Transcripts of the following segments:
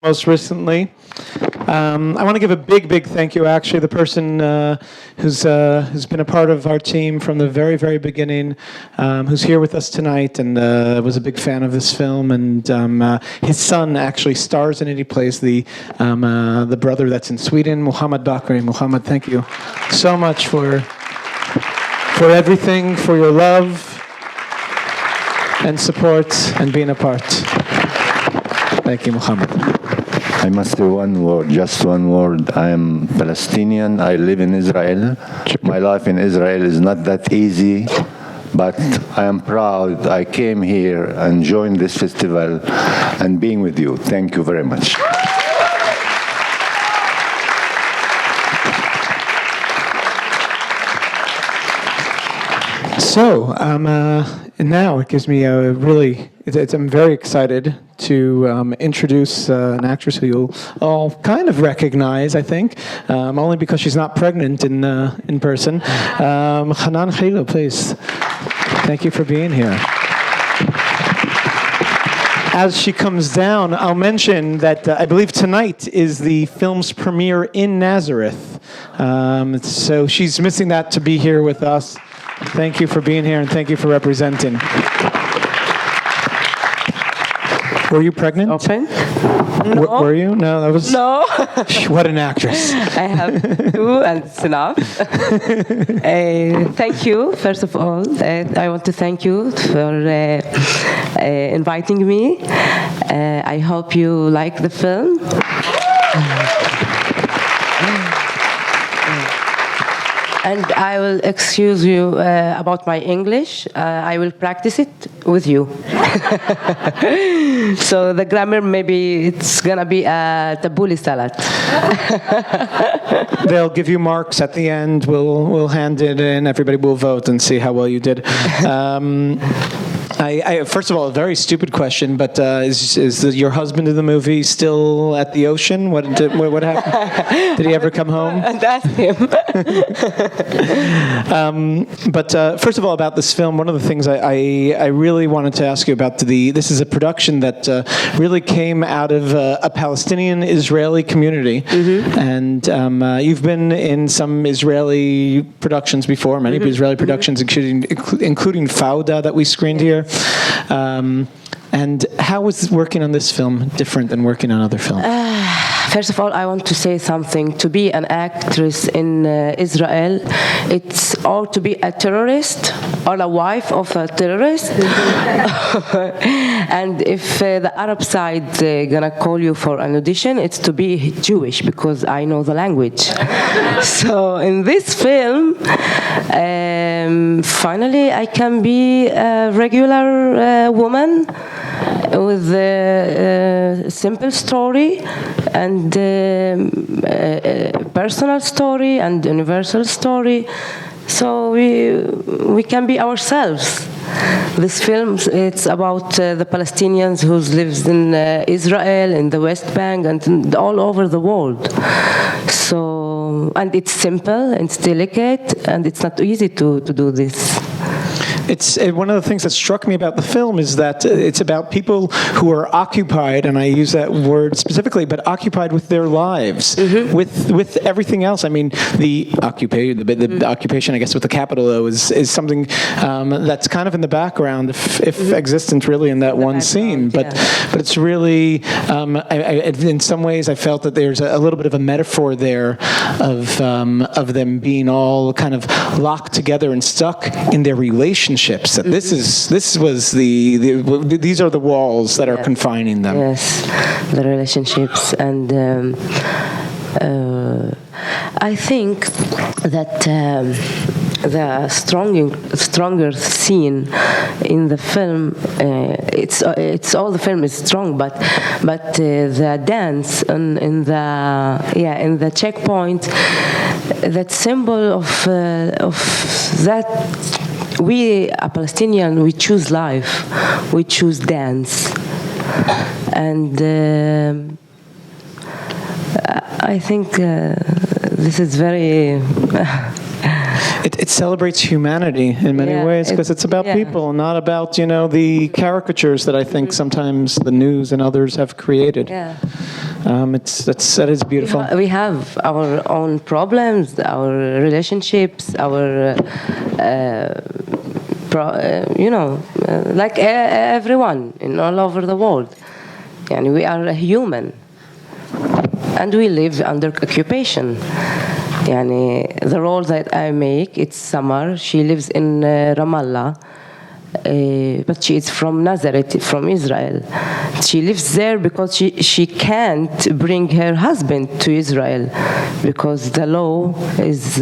most recently. I want to give a big thank you. Actually, the person who's been a part of our team from the very beginning, who's here with us tonight, and was a big fan of this film. And his son actually stars in it. He plays the brother that's in Sweden, Muhammad Bakri. Muhammad, thank you so much for everything, for your love and support and being a part. Thank you, Muhammad. I must say one word, just one word. I am Palestinian. I live in Israel. My life in Israel is not that easy, but I am proud I came here and joined this festival and being with you. Thank you very much. So, now it gives me a really, I'm very excited to introduce an actress who you'll all kind of recognize, I think, only because she's not pregnant in person. Hanan, Hilo, please. Thank you for being here. As she comes down, I'll mention that I believe tonight is the film's premiere in Nazareth. So she's missing that to be here with us. Thank you for being here, and thank you for representing. Were you pregnant? Open? No. Were you? No, that was... No. What an actress. I have two, and it's enough. Thank you, first of all. I want to thank you for inviting me. I hope you like the film. And I will excuse you about my English. I will practice it with you. So the grammar, maybe it's going to be a tabbouleh salad. They'll give you marks at the end. We'll hand it in. Everybody will vote and see how well you did. I first of all, a very stupid question, but is your husband in the movie still at the ocean? What happened? Did he ever come home? And ask him. But first of all, about this film, one of the things I really wanted to ask you about, this is a production that really came out of a Palestinian-Israeli community, and you've been in some Israeli productions before, many Israeli productions, including Fauda that we screened here. And how was working on this film different than working on other films? First of all, I want to say something. To be an actress in Israel, it's or to be a terrorist or a wife of a terrorist. And if the Arab side gonna call you for an audition, it's to be Jewish, because I know the language. So in this film, finally I can be a regular woman with a simple story and personal story and universal story, so we can be ourselves. This film, it's about the Palestinians who lives in Israel, in the West Bank, and all over the world. So, and it's simple, and it's delicate, and it's not easy to do this. It's one of the things that struck me about the film is that it's about people who are occupied, and I use that word specifically, but occupied with their lives, with everything else. I mean, the occupation, I guess, with the capital O, is something that's kind of in the background, if existent, really, in that one scene. But it's really, in some ways, I felt that there's a little bit of a metaphor there of them being all kind of locked together and stuck in their relationships. That these are the walls that are confining them. Yes, the relationships, and I think that the stronger scene in the film, it's all the film is strong, but the dance in the checkpoint, that symbol of that. We, a Palestinian, we choose life, we choose dance, and I think this is very... It celebrates humanity in many ways, because it's about people, not about, the caricatures that I think sometimes the news and others have created. Yeah. That is beautiful. We have our own problems, our relationships, our, like everyone in all over the world. And we are a human. And we live under occupation. The role that I make, it's Samar. She lives in Ramallah. But she is from Nazareth, from Israel. She lives there because she can't bring her husband to Israel because the law is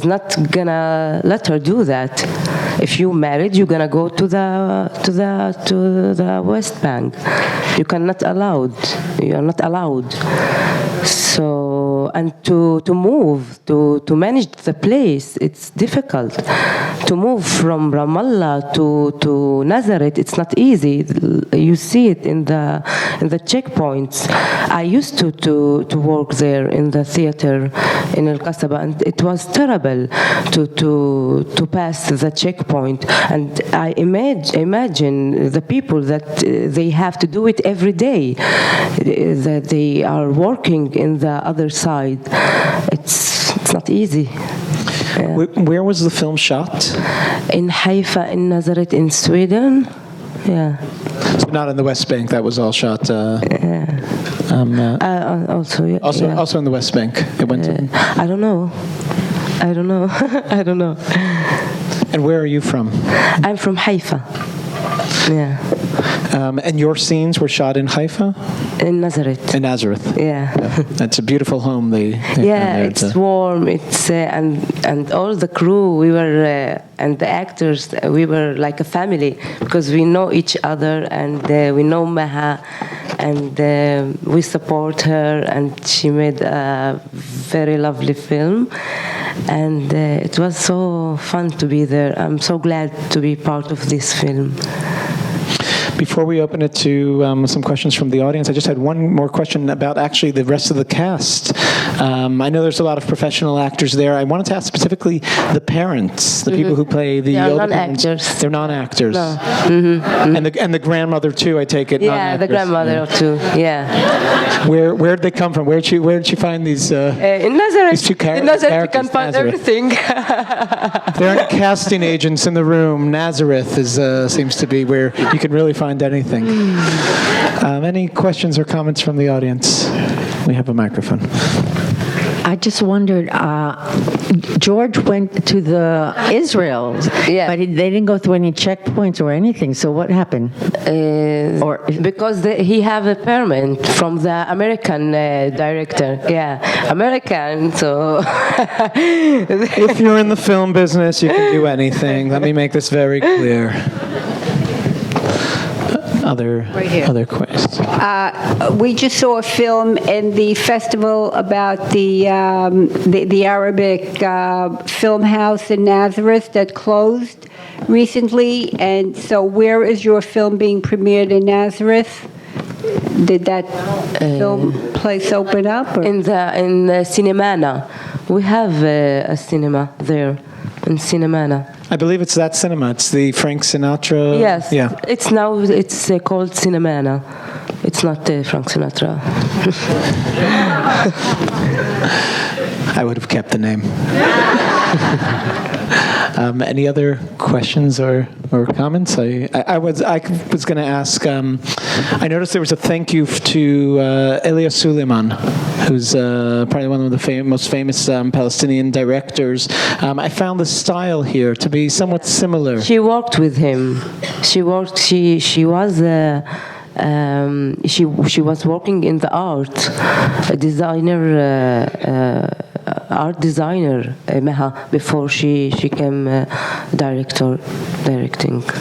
not gonna let her do that. If you married, you're gonna go to the West Bank. You are not allowed. So, and to move, to manage the place, it's difficult. To move from Ramallah to Nazareth, it's not easy. You see it in the checkpoints. I used to work there in the theater in El Qasaba, and it was terrible to pass the checkpoint. And I imagine the people that they have to do it every day, that they are working in the other side. It's not easy. Yeah. Where was the film shot? In Haifa, in Nazareth, in Sweden. Yeah. So not in the West Bank. That was all shot. Also in the West Bank. It went. I don't know. I don't know. And where are you from? I'm from Haifa. Yeah. And your scenes were shot in Haifa? In Nazareth. In Nazareth. Yeah. That's a beautiful home. It's warm. It's and all the crew. We were and the actors. We were like a family because we know each other and we know Maha, and we support her. And she made a very lovely film. And it was so fun to be there. I'm so glad to be part of this film. Before we open it to some questions from the audience, I just had one more question about actually the rest of the cast. I know there's a lot of professional actors there. I wanted to ask specifically the parents, the people who play the older parents. They're non-actors. No. Mm-hmm. And the grandmother too, I take it. Yeah, the grandmother too. Yeah. Where'd they come from? Where'd she find these? In Nazareth. These two in Nazareth, you can find everything. There aren't casting agents in the room. Nazareth seems to be where you can really find anything. Any questions or comments from the audience? We have a microphone. I just wondered, George went to Israel, but they didn't go through any checkpoints or anything. So what happened? Because he have a permit from the American director. Yeah, American. So if you're in the film business, you can do anything. Let me make this very clear. Other questions. We just saw a film in the festival about the Arabic film house in Nazareth that closed recently. And so where is your film being premiered in Nazareth? Did that film place open up? Or? In Cinemana. We have a cinema there in Cinemana. I believe it's that cinema. It's the Frank Sinatra. Yes. Yeah. It's called Cinemana. It's not Frank Sinatra. I would have kept the name. Any other questions or comments? I was going to ask. I noticed there was a thank you to Elia Suleiman, who's probably one of the most famous Palestinian directors. I found the style here to be somewhat similar. She worked with him. She was. She was working in the art, art designer, Meha, before she came directing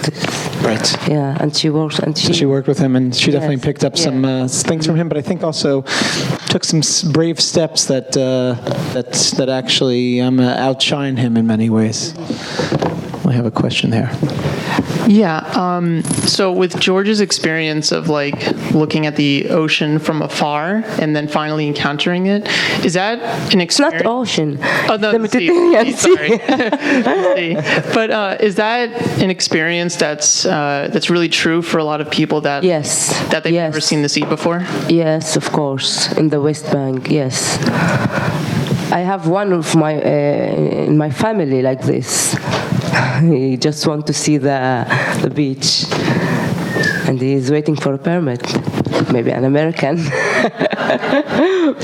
this. Right. Yeah, and she worked. And she worked with him, and she definitely picked up some things from him. But I think also took some brave steps that actually outshine him in many ways. We have a question there. Yeah. So with George's experience of like looking at the ocean from afar and then finally encountering it, is that an experience? Not ocean. Oh no, the sea. Sorry. The sea. But is that an experience that's really true for a lot of people that that they've never seen the sea before? Yes, of course. In the West Bank, yes. I have one of my in my family like this. He just want to see the beach, and he's waiting for a permit. Maybe an American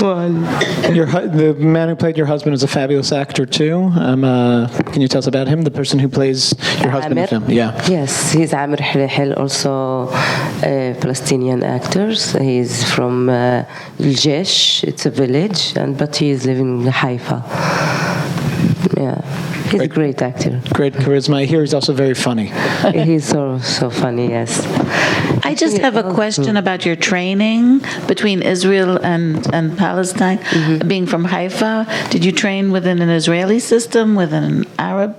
one. The man who played your husband is a fabulous actor too. Can you tell us about him? The person who plays your husband in the film. Yeah. Yes, he's Amr Hilihil, also a Palestinian actor. He's from Al-Jesh. It's a village, but he is living in Haifa. Yeah. He's a great actor. Great charisma. I hear he's also very funny. He's so funny, yes. I just have a question about your training between Israel and Palestine. Being from Haifa, did you train within an Israeli system, within an Arab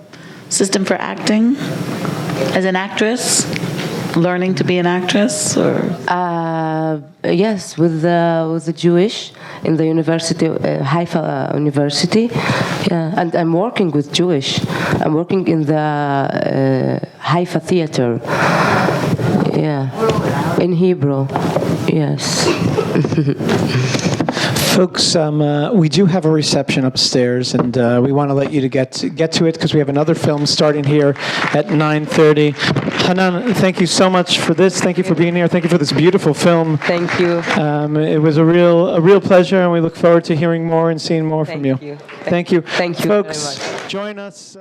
system for acting? As an actress? Learning to be an actress? Or? Yes, with the Jewish in the university, Haifa University. Yeah, and I'm working with Jewish. I'm working in the Haifa Theater. Yeah, in Hebrew. Yes. Folks, we do have a reception upstairs, and we want to let you to get to it because we have another film starting here at 9:30. Hanan, thank you so much for this. Thank you for being here. Thank you for this beautiful film. Thank you. It was a real pleasure, and we look forward to hearing more and seeing more from you. Thank you. Thank you. Thank you Folks, very much. join us.